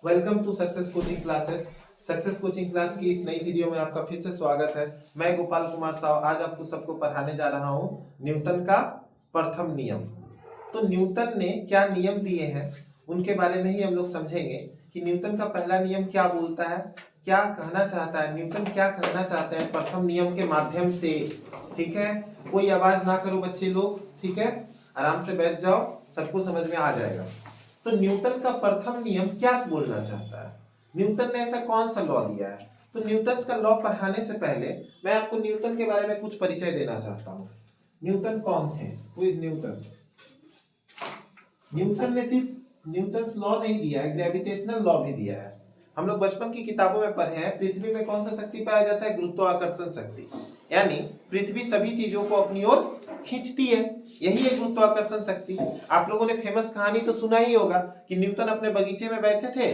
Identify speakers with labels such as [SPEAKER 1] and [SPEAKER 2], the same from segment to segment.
[SPEAKER 1] Welcome to success coaching classes. Success coaching class की इस नई वीडियो में आपका फिर से स्वागत है। मैं गोपाल कुमार साव आज आपको सबको पढ़ाने जा रहा हूं न्यूटन का प्रथम नियम। तो न्यूटन ने क्या नियम दिए हैं उनके बारे में ही हम लोग समझेंगे कि न्यूटन का पहला नियम क्या बोलता है, क्या कहना चाहता है, न्यूटन क्या कहना चाहते हैं प्रथम नियम के माध्यम से। ठीक है, कोई आवाज ना करो बच्चे लोग, ठीक है, आराम से बैठ जाओ, सबको समझ में आ जाएगा। तो न्यूटन का प्रथम नियम क्या बोलना चाहता है, न्यूटन ने ऐसा कौन सा लॉ दिया है। तो न्यूटन का लॉ पढ़ाने से पहले मैं आपको न्यूटन के बारे में कुछ परिचय देना चाहता हूँ। न्यूटन कौन थे, हु इज न्यूटन। न्यूटन ने सिर्फ न्यूटन लॉ नहीं दिया है, ग्रेविटेशनल लॉ भी दिया है। हम लोग बचपन की किताबों में पढ़े हैं पृथ्वी में कौन सा शक्ति पाया जाता है, गुरुत्वाकर्षण शक्ति। यानी पृथ्वी सभी चीजों को अपनी ओर खींचती है, यही है गुरुत्वाकर्षण शक्ति। आप लोगों ने फेमस कहानी तो सुना ही होगा कि न्यूटन अपने बगीचे में बैठे थे,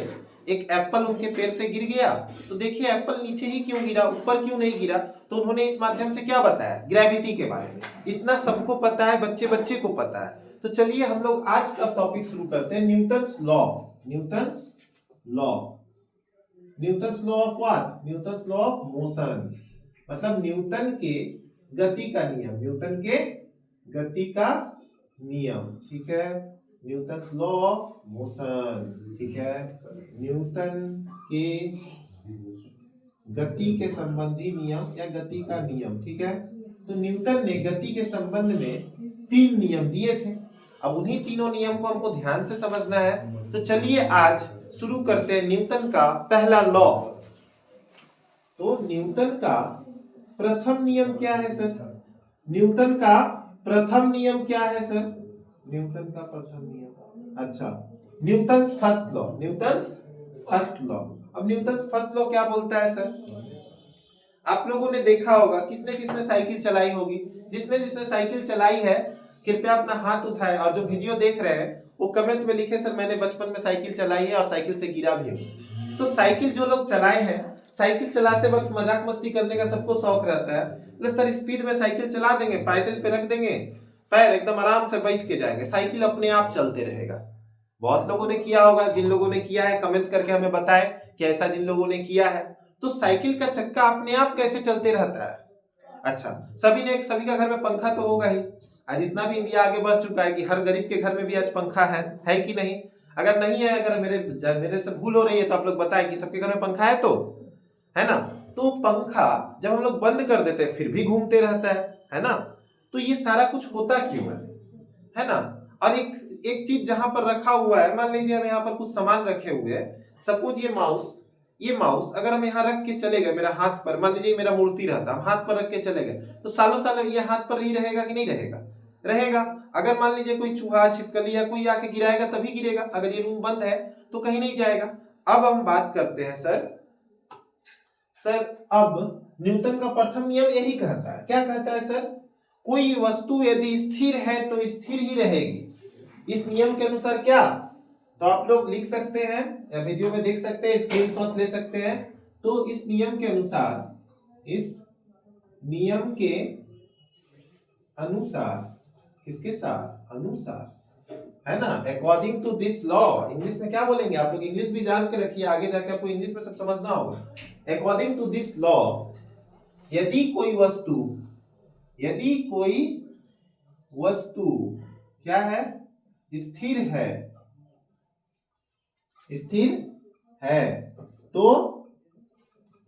[SPEAKER 1] एक एप्पल उनके पेड़ से गिर गया। तो देखिए एप्पल नीचे ही क्यों गिरा, ऊपर क्यों नहीं गिरा। तो उन्होंने इस माध्यम से क्या बताया, ग्रेविटी के बारे में। इतना सबको पता है, बच्चे बच्चे को पता है। तो चलिए हम लोग आज का टॉपिक शुरू करते हैं, Newton's law. Newton's law, Newton's law of what, Newton's law of motion, मतलब न्यूटन के गति का नियम, न्यूटन के गति का नियम। ठीक है, न्यूटन्स लॉ ऑफ मोशन। ठीक है, न्यूटन के गति के संबंधी नियम या गति का नियम। ठीक है, तो न्यूटन ने गति के संबंध में 3 नियम दिए थे। अब उन्हीं तीनों नियम को हमको ध्यान से समझना है। तो चलिए आज शुरू करते हैं न्यूटन का पहला लॉ। तो न्यूटन का प्रथम नियम क्या है सर, न्यूटन का प्रथम नियम क्या है सर, न्यूटन का प्रथम नियम, अच्छा Newton's first law, Newton's first law. अब न्यूटन्स फर्स्ट लॉ क्या बोलता है सर, आप लोगों ने देखा होगा, किसने किसने साइकिल चलाई होगी, जिसने जिसने साइकिल चलाई है कृपया अपना हाथ उठाए, और जो वीडियो देख रहे हैं वो कमेंट में लिखे सर मैंने बचपन में साइकिल चलाई है और साइकिल से गिरा भी हूं। तो साइकिल जो लोग चलाए हैं, साइकिल चलाते वक्त मजाक मस्ती करने का सबको शौक रहता है, तो सर स्पीड में साइकिल चला देंगे, पैडल पे रख देंगे, पैर एकदम आराम से बैठ के जाएंगे, साइकिल अपने आप चलते रहेगा। बहुत लोगों ने किया होगा, जिन लोगों ने किया है कमेंट करके हमें बताएं कि ऐसा जिन लोगों ने किया है। तो साइकिल का चक्का अपने आप कैसे चलते रहता है। अच्छा, सभी का घर में पंखा तो होगा ही। आज इतना भी इंडिया आगे बढ़ चुका है कि हर गरीब के घर में भी आज पंखा है कि नहीं। अगर नहीं है, अगर मेरे से भूल हो रही है तो आप लोग बताएं कि सबके घर में पंखा है, तो है ना। तो पंखा जब हम लोग बंद कर देते हैं फिर भी घूमते रहता है ना। तो ये सारा कुछ होता क्यों है ना। और एक चीज जहां पर रखा हुआ है, मान लीजिए हम यहाँ पर कुछ सामान रखे हुए हैं, सपोज ये माउस अगर हम यहाँ रख के चले गए मेरा हाथ पर, मान लीजिए मेरा मूर्ति रहता, हम हाथ पर रख के चले गए, तो सालों साल ये हाथ पर ही रहेगा कि नहीं रहेगा, रहेगा। अगर मान लीजिए कोई चूहा छिपकली या कोई आके गिराएगा तभी गिरेगा, अगर ये रूम बंद है तो कहीं नहीं जाएगा। अब हम बात करते हैं सर अब न्यूटन का प्रथम नियम यही कहता है, क्या कहता है सर, कोई वस्तु यदि स्थिर है तो स्थिर ही रहेगी। इस नियम के अनुसार क्या, तो आप लोग लिख सकते हैं या वीडियो में देख सकते हैं, स्क्रीनशॉट ले सकते हैं। तो इस नियम के अनुसार किसके साथ, अनुसार, है ना, according to this law. English में क्या बोलेंगे आप लोग, इंग्लिश भी जान के रखिए, आगे जाकर आपको इंग्लिश में सब समझना होगा। अकॉर्डिंग टू दिस लॉ, यदि कोई वस्तु क्या है, स्थिर है तो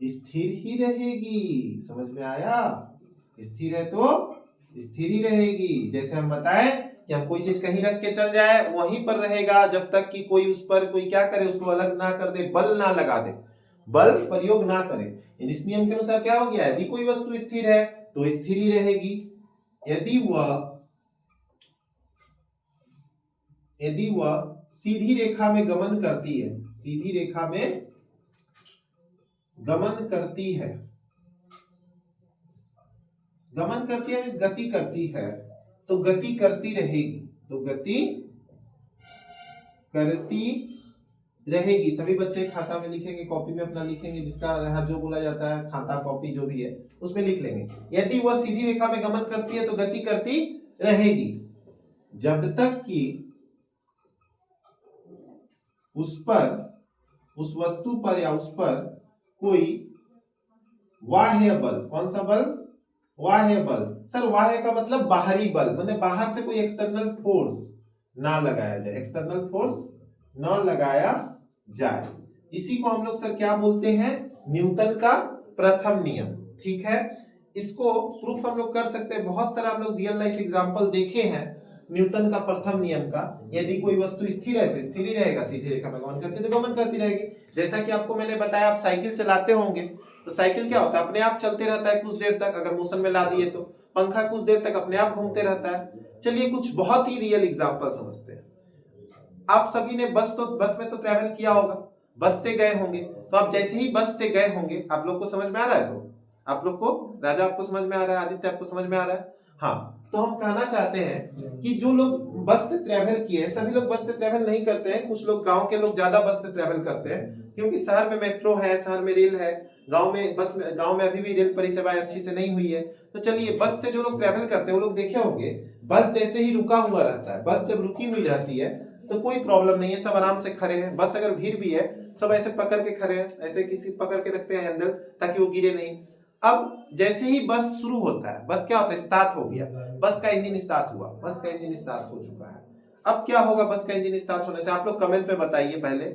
[SPEAKER 1] स्थिर ही रहेगी। समझ में आया, स्थिर है तो स्थिर ही रहेगी। जैसे हम बताएं कि हम कोई चीज कहीं रख के चल जाए वहीं पर रहेगा जब तक कि कोई उस पर कोई क्या करे, उसको अलग ना कर दे, बल ना लगा दे, बल प्रयोग ना करे। इस नियम के अनुसार क्या हो गया, यदि कोई वस्तु स्थिर है तो स्थिर ही रहेगी, यदि वह सीधी रेखा में गमन करती है, सीधी रेखा में गमन करती है, मीन्स गति करती है, तो गति करती रहेगी, तो गति करती रहेगी। सभी बच्चे खाता में लिखेंगे, कॉपी में अपना लिखेंगे, जिसका यहाँ जो बोला जाता है खाता कॉपी जो भी है उसमें लिख लेंगे। यदि वह सीधी रेखा में गमन करती है तो गति करती रहेगी जब तक कि उस पर उस वस्तु पर या उस पर कोई बाह्य बल, कौन सा बल? बाह्य बल। सर बाह्य का मतलब बाहरी बल, मतलब बाहर से कोई एक्सटर्नल फोर्स ना लगाया जाए, एक्सटर्नल फोर्स ना लगाया जाए। इसी को हम लोग सर क्या बोलते हैं? न्यूटन का प्रथम नियम। ठीक है, इसको प्रूफ हम लोग कर सकते हैं, बहुत सारा हम लोग रियल लाइफ एग्जांपल देखे हैं न्यूटन का प्रथम नियम का। यदि कोई वस्तु स्थिर है तो स्थिर ही रहेगा, सीधी रेखा में गमन करती है तो गमन करती रहेगी। जैसा कि आपको मैंने बताया, आप साइकिल चलाते होंगे तो साइकिल क्या होता है? अपने आप चलते रहता है कुछ देर तक, अगर मोशन में ला दिए तो। पंखा कुछ देर तक अपने आप घूमते रहता है। चलिए कुछ बहुत ही रियल एग्जांपल समझते हैं। आप सभी ने बस में तो ट्रैवल किया होगा, बस से गए होंगे, तो आप जैसे ही बस से गए होंगे, आप लोग को समझ में आ रहा है? तो आप लोग को, राजा आपको समझ में आ रहा है, आदित्य आपको समझ में आ रहा है? हाँ, तो हम कहना चाहते हैं कि जो लोग बस से ट्रैवल किए, सभी लोग बस से ट्रैवल नहीं करते हैं, कुछ लोग, गांव के लोग ज्यादा बस से ट्रैवल करते हैं, क्योंकि शहर में मेट्रो है, शहर में रेल है, गांव में अभी भी रेल परिसेवाएं अच्छी से नहीं हुई है। तो चलिए, बस से जो लोग ट्रैवल करते हैं वो लोग देखे होंगे, बस जैसे ही रुका हुआ रहता है, बस जब रुकी हुई रहती है तो कोई प्रॉब्लम नहीं है, सब आराम से खड़े हैं। बस अगर भीड़ भी है, सब ऐसे पकड़ के खड़े हैं, ऐसे किसी पकड़ के रखते हैं हैंडल, ताकि वो गिरे नहीं। अब जैसे ही बस शुरू होता है, बस क्या होता है? स्टार्ट हो गया, बस का इंजन स्टार्ट हुआ, बस का इंजन स्टार्ट हो चुका है। अब क्या होगा बस का इंजन स्टार्ट होने से? आप लोग कमेंट में बताइए पहले,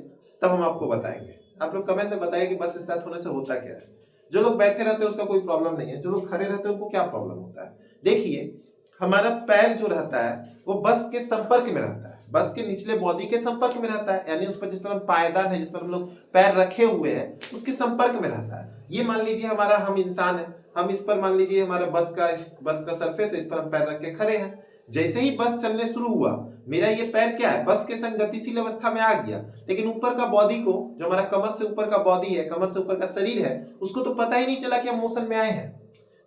[SPEAKER 1] तब हम आपको बताएंगे। आप लोग कमेंट में बताइए कि बस स्टार्ट होने से होता क्या है। जो लोग बैठे रहते हैं उसका कोई प्रॉब्लम नहीं है, जो लोग खड़े रहते हैं उनको क्या प्रॉब्लम होता है? देखिए, हमारा पैर जो रहता है वो बस के संपर्क में रहता है, बस के निचले बॉडी के संपर्क में रहता है, यानी उस पर जिस पर हम पायदान है, जिस पर हम लोग पैर रखे हुए हैं, उसके संपर्क में रहता है। ये मान लीजिए हमारा, हम इंसान है, हम इस पर मान लीजिए हमारा बस का सरफेस है, इस पर हम पैर रख के खड़े हैं। जैसे ही बस चलने शुरू हुआ, मेरा ये पैर क्या है? बस के संग गतिशील अवस्था में आ गया, लेकिन ऊपर का बॉडी को, जो हमारा कमर से ऊपर का बॉडी है, कमर से ऊपर का शरीर है, उसको तो पता ही नहीं चला कि हम मोशन में आए हैं।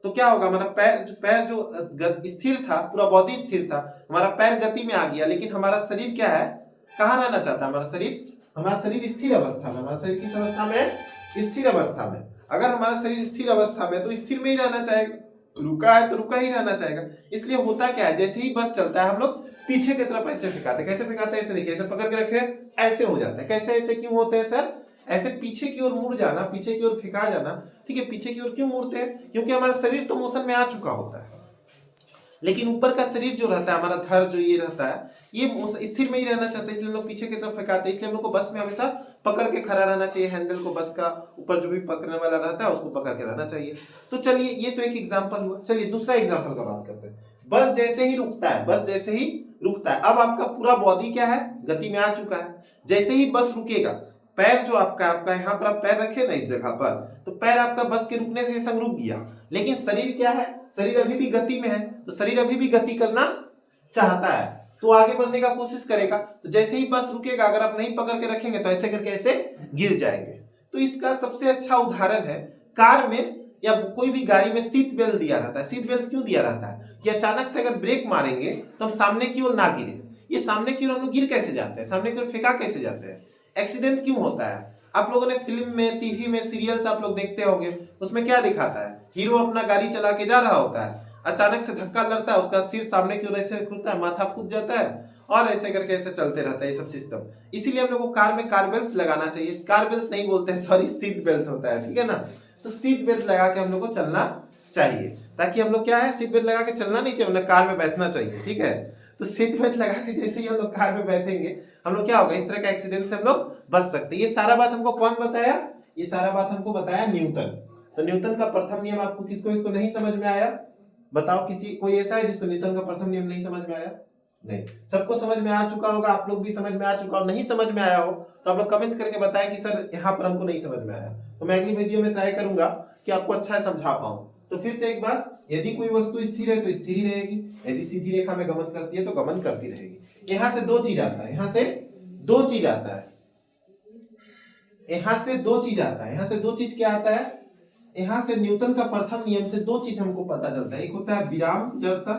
[SPEAKER 1] तो क्या होगा? हमारा पैर जो स्थिर था, पूरा बॉडी स्थिर था, हमारा पैर गति में आ गया, लेकिन हमारा शरीर क्या है? कहाँ रहना चाहता है? हमारा शरीर स्थिर अवस्था में, हमारा शरीर किस अवस्था में? स्थिर अवस्था में। अगर हमारा शरीर स्थिर अवस्था में, तो स्थिर में ही रहना चाहेगा, रुका है तो रुका ही रहना चाहेगा। इसलिए होता क्या है, जैसे ही बस चलता है, हम लोग पीछे की तरफ ऐसे फेंकाते हैं। कैसे फेंकाते हैं? ऐसे देखिए, ऐसे पकड़ के रखे, ऐसे हो जाता है। कैसे ऐसे क्यों होते हैं सर? ऐसे पीछे की ओर मुड़ जाना, पीछे की ओर फेंका जाना। ठीक है, पीछे की ओर क्यों मुड़ते हैं? क्योंकि हमारा शरीर तो मोशन में आ चुका होता है, लेकिन ऊपर का शरीर जो रहता है, हमारा धड़ जो ये रहता है, ये स्थिर में ही रहना चाहता है, इसलिए हम लोग पीछे की तरफ फेंकाते हैं। इसलिए हम लोग को बस में हमेशा पकड़ के खड़ा रहना चाहिए, हैंडल को, बस का ऊपर जो भी पकड़ने वाला रहता है उसको पकड़ के रहना चाहिए। तो चलिए, ये तो एक एग्जाम्पल हुआ। चलिए दूसरा एग्जाम्पल का बात करते हैं। बस जैसे ही रुकता है, बस जैसे ही रुकता है, अब आपका पूरा बॉडी क्या है? गति में आ चुका है। जैसे ही बस रुकेगा, पैर जो आपका यहाँ पर आप पैर रखे ना इस जगह पर, तो पैर आपका बस के रुकने से संग रुक गया, लेकिन शरीर क्या है? शरीर अभी भी गति में है, तो शरीर अभी भी गति करना चाहता है, तो आगे बढ़ने का कोशिश करेगा। तो जैसे ही बस रुकेगा, अगर आप नहीं पकड़ के रखेंगे तो ऐसे करके ऐसे गिर जाएंगे। तो इसका सबसे अच्छा उदाहरण है, कार में या कोई भी गाड़ी में सीट बेल्ट दिया रहता है। सीट बेल्ट क्यों दिया रहता है? कि अचानक से अगर ब्रेक मारेंगे तो हम सामने की ओर ना गिरे। ये सामने की ओर हम लोग गिर कैसे जाते हैं? सामने की ओर फेंका कैसे जाते हैं? एक्सीडेंट क्यों होता है? आप लोगों ने फिल्म में, टीवी में, सीरियल्स आप लोग देखते होंगे, उसमें क्या दिखाता है? हीरो अपना गाड़ी चला के जा रहा होता है, अचानक से धक्का लगता है, उसका सिर सामने की ओर ऐसे खुलता है, माथा फूट जाता है, और ऐसे करके ऐसे चलते रहता है ये सब सिस्टम। इसीलिए हम लोग को कार में कार बेल्ट लगाना चाहिए। कार बेल्ट नहीं बोलते हैं, सॉरी, सीट बेल्ट होता है, ठीक है ना? तो सीट बेल्ट लगा के हम लोग को चलना चाहिए, ताकि हम लोग क्या है, सीट बेल्ट लगा के चलना नहीं चाहिए, कार में बैठना चाहिए, ठीक है? तो सीट बेल्ट लगा के जैसे ही हम लोग कार में बैठेंगे, हम लोग क्या होगा, इस तरह का एक्सीडेंट से हम लोग बच सकते हैं। ये सारा बात हमको कौन बताया? ये सारा बात हमको बताया न्यूटन। तो न्यूटन का प्रथम नियम आपको किसको इसको नहीं समझ में आया? बताओ, किसी कोई ऐसा है जिसको न्यूटन का प्रथम नियम नहीं समझ में आया? नहीं, सबको समझ में आ चुका होगा, आप लोग भी समझ में आ चुका हो। नहीं समझ में आया हो तो आप लोग कमेंट करके बताएं कि सर यहाँ पर हमको नहीं समझ में आया, तो मैं अगली वीडियो में ट्राई करूंगा कि आपको अच्छा समझा पाऊं। तो फिर से एक बार, यदि कोई वस्तु स्थिर है तो स्थिर ही रहेगी, यदि सीधी रेखा में गमन करती है तो गमन करती रहेगी। यहां से दो चीज आता है, यहां से दो चीज आता है, यहां से दो चीज आता है। यहां से दो चीज क्या आता है? यहां से न्यूटन का प्रथम नियम से दो चीज हमको पता चलता है। एक होता है विराम जड़ता,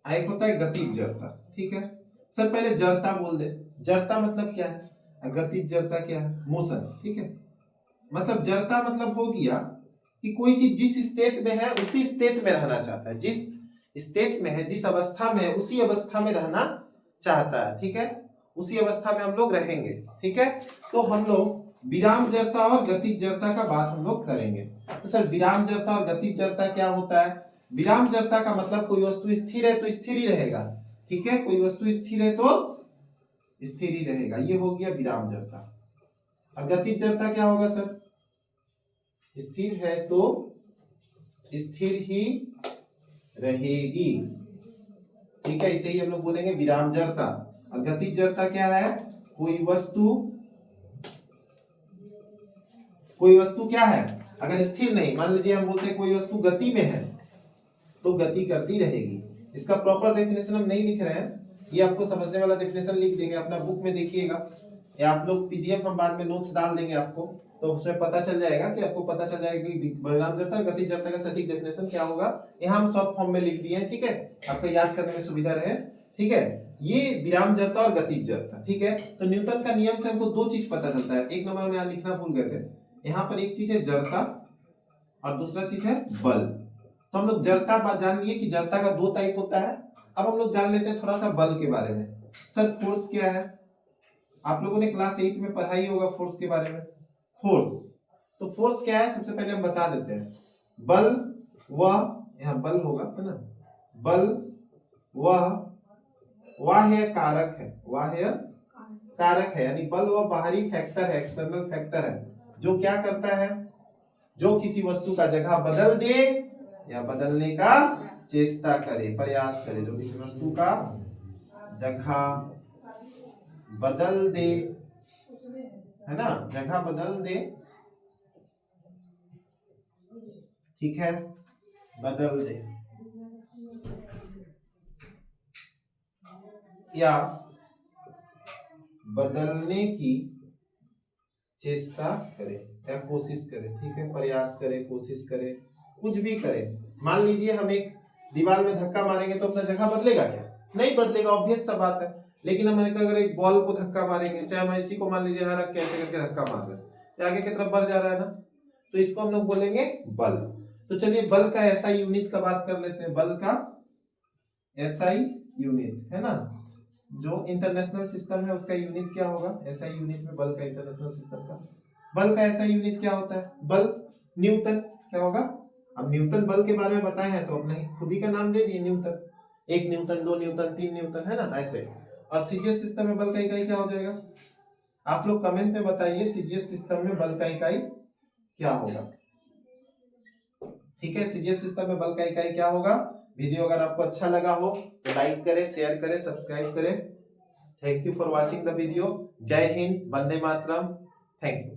[SPEAKER 1] एक होता है गतिज जड़ता। ठीक है सर, पहले जड़ता बोल दे। जड़ता मतलब क्या है? गतिज जड़ता क्या है? मोशन। ठीक है, मतलब जड़ता मतलब हो गया कि कोई चीज जिस स्टेट में है उसी स्टेट में रहना चाहता है, जिस स्टेट में है, जिस अवस्था में है, उसी अवस्था में रहना चाहता है। ठीक है, उसी अवस्था में हम लोग रहेंगे। ठीक है, तो हम लोग विराम जड़ता और गतिज जड़ता का बात हम लोग करेंगे। तो सर विराम जड़ता और गतिज जड़ता क्या होता है? विराम जड़ता का मतलब कोई वस्तु स्थिर है तो स्थिर ही रहेगा। ठीक है, कोई वस्तु स्थिर है तो स्थिर ही रहेगा, ये हो गया विराम जड़ता। और गतिज जड़ता क्या होगा सर? स्थिर है तो स्थिर ही रहेगी। ठीक है, इसे ही हम लोग बोलेंगे विराम जड़ता। और गतिज जड़ता क्या है? कोई वस्तु क्या है, अगर स्थिर नहीं, मान लीजिए हम बोलते हैं कोई वस्तु गति में है तो गति करती रहेगी। इसका प्रॉपर डेफिनेशन हम नहीं लिख रहे हैं, ये आपको समझने वाला डेफिनेशन लिख देंगे, अपना बुक में देखिएगा, या आप लोग पीडीएफ हम बाद में नोट्स डाल देंगे आपको, तो उसमें पता चल जाएगा कि आपको पता चल जाएगा कि विराम जड़ता गतिज जड़ता का सटीक डेफिनेशन क्या होगा। यहाँ हम शॉर्ट फॉर्म में लिख दिए हैं। ठीक है, आपको याद करने में सुविधा रहे। ठीक है, ये विराम जड़ता और गतिज जड़ता। ठीक है, तो न्यूटन का नियम से हमको दो चीज पता चलता है। एक नंबर में यहाँ लिखना भूल गए थे, यहाँ पर एक चीज है जड़ता और दूसरा चीज है बल। तो हम लोग जड़ता बात जान लिए कि जड़ता का दो टाइप होता है। अब हम लोग जान लेते हैं थोड़ा सा बल के बारे में। सर फोर्स क्या है? आप लोगों ने क्लास 8 में पढ़ाई होगा फोर्स के बारे में। फोर्स, तो फोर्स क्या है सबसे पहले हम बता देते हैं। बल वह, यहाँ बल होगा है ना, बल वह है कारक है, वह है कारक है, यानी बल वह बाहरी फैक्टर है, एक्सटर्नल फैक्टर है, जो क्या करता है, जो किसी वस्तु का जगह बदल दे या बदलने का चेष्टा करे, प्रयास करे, जो किसी वस्तु का जगह बदल दे, है ना, जगह बदल दे, ठीक है, बदल दे या बदलने की चेष्टा करे या कोशिश करे। ठीक है, प्रयास करे, कोशिश करे, कुछ भी करे। मान लीजिए हम एक दीवार में धक्का मारेंगे तो अपना जगह बदलेगा क्या? नहीं बदलेगा, ऑब्वियस सा बात है। लेकिन हम अगर एक बॉल को धक्का मारेंगे, चाहे हम इसी को मान लीजिए यहाँ रख के ऐसे करके धक्का मार रहे हैं, आगे की तरफ बढ़ जा रहा है ना, तो इसको हम लोग बोलेंगे बल। तो चलिए बल का एसआई यूनिट का बात कर लेते हैं। बल का एसआई यूनिट है ना, जो इंटरनेशनल सिस्टम है उसका यूनिट क्या होगा? एसआई यूनिट में बल का, इंटरनेशनल सिस्टम का बल का एसआई यूनिट क्या होता है? बल न्यूटन। क्या होगा? अब न्यूटन बल के बारे में बताए हैं तो अपने खुद ही का नाम दे दिए न्यूटन। 1 न्यूटन, 2 न्यूटन, 3 न्यूटन, है ना, ऐसे। और सीजीएस सिस्टम में बल का इकाई क्या हो जाएगा? आप लोग कमेंट में बताइए सीजीएस सिस्टम में बल का इकाई क्या होगा। ठीक है, सीजीएस सिस्टम में बल का इकाई क्या होगा। वीडियो अगर आपको अच्छा लगा हो तो लाइक करें, शेयर करें, सब्सक्राइब करें। Thank you for watching the video. जय हिंद, वंदे मातरम, थैंक यू।